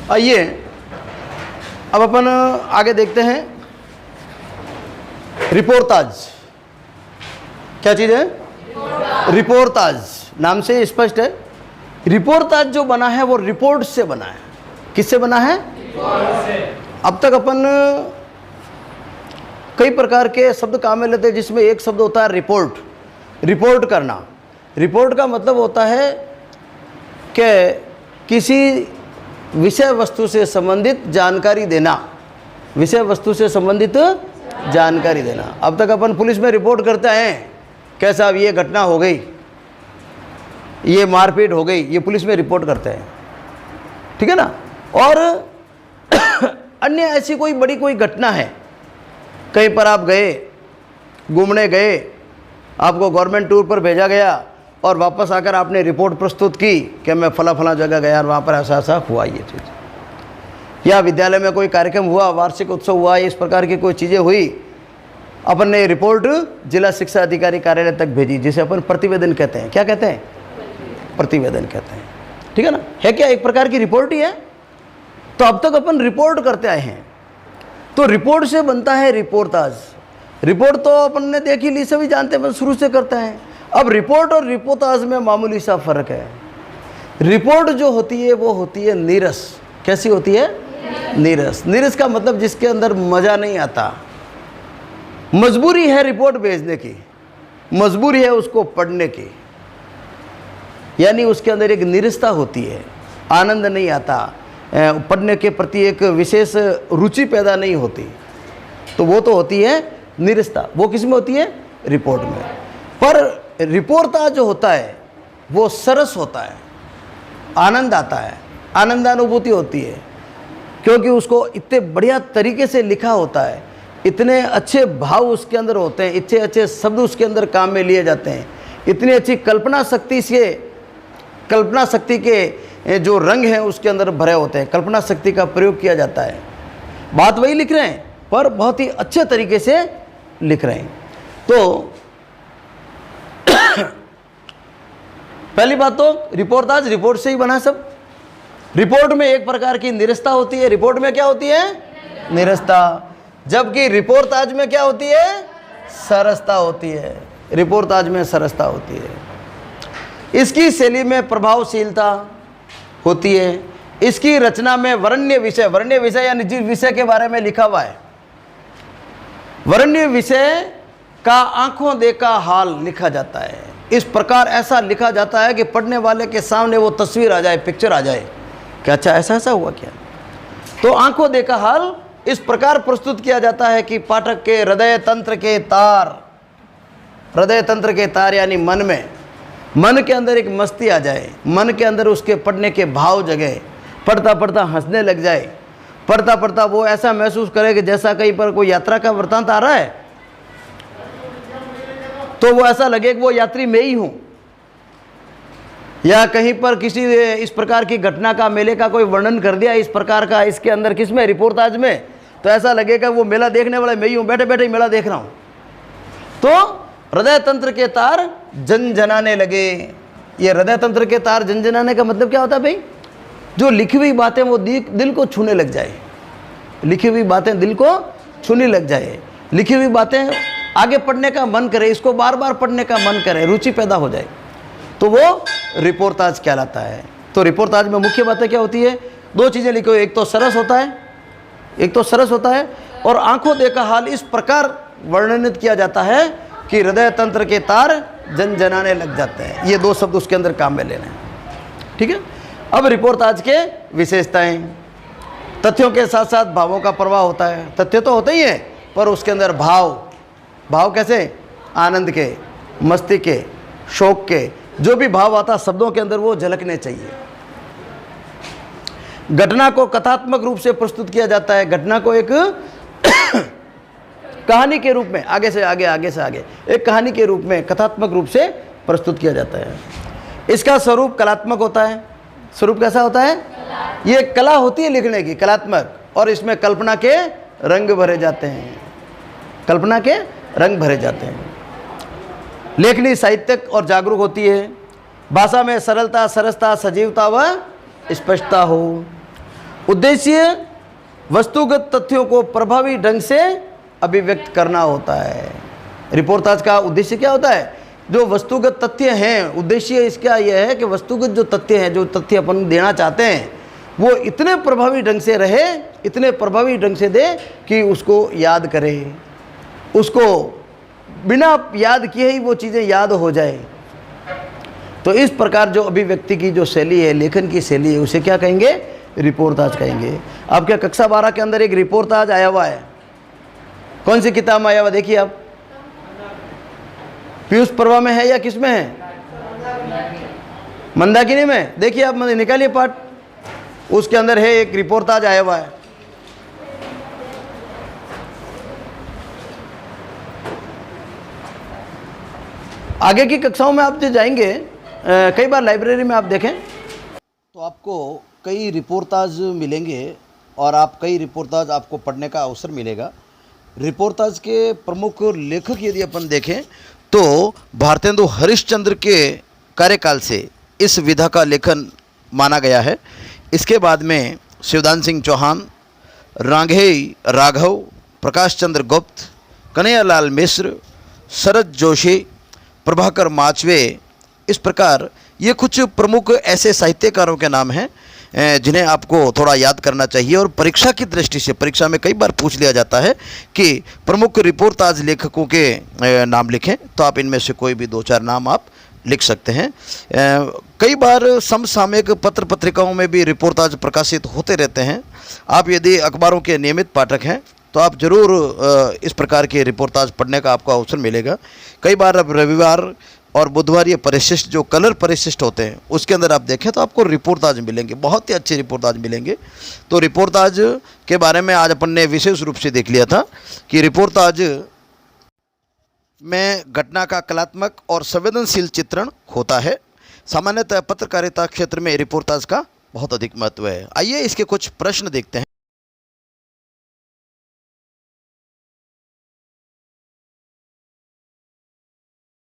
आइए अब अपन आगे देखते हैं। रिपोर्ताज क्या चीज़ है? रिपोर्ताज नाम से स्पष्ट है। रिपोर्ताज जो बना है वो रिपोर्ट से बना है। किससे बना है? रिपोर्ट से। अब तक अपन कई प्रकार के शब्द काम में लेते हैं, जिसमें एक शब्द होता है रिपोर्ट। रिपोर्ट करना। रिपोर्ट का मतलब होता है कि किसी विषय वस्तु से संबंधित जानकारी देना। विषय वस्तु से संबंधित जानकारी देना। अब तक अपन पुलिस में रिपोर्ट करते हैं, कैसा अब ये घटना हो गई, ये मारपीट हो गई, ये पुलिस में रिपोर्ट करते हैं, ठीक है ना। और अन्य ऐसी कोई बड़ी कोई घटना है, कहीं पर आप गए, घूमने गए, आपको गवर्नमेंट टूर पर भेजा गया और वापस आकर आपने रिपोर्ट प्रस्तुत की कि मैं फला फला जगह गया और वहाँ पर ऐसा ऐसा हुआ ये चीज़, या विद्यालय में कोई कार्यक्रम हुआ, वार्षिक उत्सव हुआ, इस प्रकार की कोई चीज़ें हुई, अपन ने रिपोर्ट जिला शिक्षा अधिकारी कार्यालय तक भेजी, जिसे अपन प्रतिवेदन कहते हैं। क्या कहते हैं? प्रतिवेदन कहते हैं, ठीक है ना। है क्या? एक प्रकार की रिपोर्ट ही है। तो अब तक अपन रिपोर्ट करते आए हैं, तो रिपोर्ट से बनता है रिपोर्ताज। रिपोर्ट तो अपन ने देखी ली, सभी जानते हैं, शुरू से करते हैं। अब रिपोर्ट और रिपोर्ताज में मामूली सा फर्क है। रिपोर्ट जो होती है वो होती है नीरस। कैसी होती है? नीरस। नीरस का मतलब जिसके अंदर मजा नहीं आता। मजबूरी है रिपोर्ट भेजने की, मजबूरी है उसको पढ़ने की, यानी उसके अंदर एक नीरसता होती है, आनंद नहीं आता, पढ़ने के प्रति एक विशेष रुचि पैदा नहीं होती, तो वो तो होती है नीरसता। वो किस में होती है? रिपोर्ट में। पर रिपोर्ताज जो होता है वो सरस होता है, आनंद आता है, आनंदानुभूति होती है, क्योंकि उसको इतने बढ़िया तरीके से लिखा होता है, इतने अच्छे भाव उसके अंदर होते हैं, इतने अच्छे शब्द उसके अंदर काम में लिए जाते हैं, इतनी अच्छी कल्पना शक्ति के जो रंग हैं उसके अंदर भरे होते हैं, कल्पना शक्ति का प्रयोग किया जाता है। बात वही लिख रहे हैं पर बहुत ही अच्छे तरीके से लिख रहे हैं। तो पहली बात तो रिपोर्टाज रिपोर्ट से ही बना सब। रिपोर्ट में एक प्रकार की निरस्ता होती है। रिपोर्ट में क्या होती है? निरस्ता। जबकि रिपोर्टाज में क्या होती है? सरसता होती है। रिपोर्टाज में सरसता होती है। इसकी शैली में प्रभावशीलता होती है। इसकी रचना में वर्ण्य विषय यानी जिस विषय के बारे में लिखा हुआ है, वर्ण्य विषय का आंखों देखा हाल लिखा जाता है। इस प्रकार ऐसा लिखा जाता है कि पढ़ने वाले के सामने वो तस्वीर आ जाए, पिक्चर आ जाए कि अच्छा ऐसा ऐसा हुआ क्या। तो आंखों देखा हाल इस प्रकार प्रस्तुत किया जाता है कि पाठक के हृदय तंत्र के तार यानी मन के अंदर एक मस्ती आ जाए, मन के अंदर उसके पढ़ने के भाव जगे, पढ़ता पढ़ता हंसने लग जाए, पढ़ता पढ़ता वो ऐसा महसूस करे कि जैसा कहीं पर कोई यात्रा का वृतांत आ रहा है तो वो ऐसा लगे कि वो यात्री मैं ही हूँ, या कहीं पर किसी इस प्रकार की घटना का, मेले का कोई वर्णन कर दिया इस प्रकार का इसके अंदर, किसमें? रिपोर्टाज में, तो ऐसा लगेगा वो मेला देखने वाला मैं ही हूँ, बैठे बैठे ही मेला देख रहा हूँ। तो हृदय तंत्र के तार झनझनाने लगे। ये हृदय तंत्र के तार झनझनाने का मतलब क्या होता है भाई? जो लिखी हुई बातें वो दिल को छूने लग जाए, लिखी हुई बातें दिल को छूने लग जाए, लिखी हुई बातें आगे पढ़ने का मन करे, इसको बार बार पढ़ने का मन करे, रुचि पैदा हो जाए, तो वो रिपोर्टाज कहलाता है। तो रिपोर्टाज में मुख्य बातें क्या होती है? दो चीज़ें लिखी हुई, एक तो सरस होता है और आंखों देखा हाल इस प्रकार वर्णनित किया जाता है कि हृदय तंत्र के तार झनझनाने लग जाते हैं। ये दो शब्द उसके अंदर काम में लेने हैं, ठीक है। अब रिपोर्टाज के विशेषताएं, तथ्यों के साथ साथ भावों का प्रवाह होता है। तथ्य तो होते ही हैं पर उसके अंदर भाव कैसे? आनंद के, मस्ती के, शोक के, जो भी भाव आता शब्दों के अंदर वो झलकने चाहिए। घटना को कथात्मक रूप से प्रस्तुत किया जाता है। घटना को एक कहानी के रूप में आगे से आगे एक कहानी के रूप में, कथात्मक रूप से प्रस्तुत किया जाता है। इसका स्वरूप कलात्मक होता है। स्वरूप कैसा होता है? ये कला होती है लिखने की, कलात्मक, और इसमें कल्पना के रंग भरे जाते हैं। लेखनी साहित्यक और जागरूक होती है। भाषा में सरलता, सरसता, सजीवता व स्पष्टता हो। उद्देश्य वस्तुगत तथ्यों को प्रभावी ढंग से अभिव्यक्त करना होता है। रिपोर्टाज का उद्देश्य क्या होता है? जो वस्तुगत तथ्य हैं, उद्देश्य इसका यह है कि वस्तुगत जो तथ्य हैं, जो तथ्य अपन देना चाहते हैं, वो इतने प्रभावी ढंग से रहे, इतने प्रभावी ढंग से दे कि उसको याद करे, उसको बिना याद किए ही वो चीज़ें याद हो जाए। तो इस प्रकार जो अभिव्यक्ति की जो शैली है, लेखन की शैली है, उसे क्या कहेंगे? रिपोर्टाज कहेंगे। आपके कक्षा 12 के अंदर एक रिपोर्टाज आया हुआ है। कौन सी किताब में आया हुआ? देखिए आप, पीयूष पर्वा में है या किस में है? मंदाकिनी में। देखिए आप, निकालिए पाठ, उसके अंदर है एक रिपोर्टाज आया हुआ है। आगे की कक्षाओं में आप जो जाएंगे, कई बार लाइब्रेरी में आप देखें तो आपको कई रिपोर्टाज मिलेंगे और आप कई रिपोर्टाज आपको पढ़ने का अवसर मिलेगा। रिपोर्टाज के प्रमुख लेखक यदि अपन देखें तो भारतेंदु हरिश्चंद्र के कार्यकाल से इस विधा का लेखन माना गया है। इसके बाद में शिवदान सिंह चौहान, रांघेय राघव, प्रकाश चंद्र गुप्त, कन्हैयालाल मिश्र, शरद जोशी, प्रभाकर माचवे, इस प्रकार ये कुछ प्रमुख ऐसे साहित्यकारों के नाम हैं जिन्हें आपको थोड़ा याद करना चाहिए। और परीक्षा की दृष्टि से, परीक्षा में कई बार पूछ लिया जाता है कि प्रमुख रिपोर्टाज लेखकों के नाम लिखें, तो आप इनमें से कोई भी 2-4 नाम आप लिख सकते हैं। कई बार समसामयिक पत्र पत्रिकाओं में भी रिपोर्टाज प्रकाशित होते रहते हैं। आप यदि अखबारों के नियमित पाठक हैं तो आप जरूर इस प्रकार के रिपोर्टाज पढ़ने का आपको अवसर मिलेगा। कई बार अब रविवार और बुधवार ये परिशिष्ट, जो कलर परिशिष्ट होते हैं, उसके अंदर आप देखें तो आपको रिपोर्टाज मिलेंगे, बहुत ही अच्छे रिपोर्टाज मिलेंगे। तो रिपोर्टाज के बारे में आज अपन ने विशेष रूप से देख लिया था कि रिपोर्टाज में घटना का कलात्मक और संवेदनशील चित्रण होता है। सामान्यतः पत्रकारिता क्षेत्र में रिपोर्टाज का बहुत अधिक महत्व है। आइए इसके कुछ प्रश्न देखते हैं।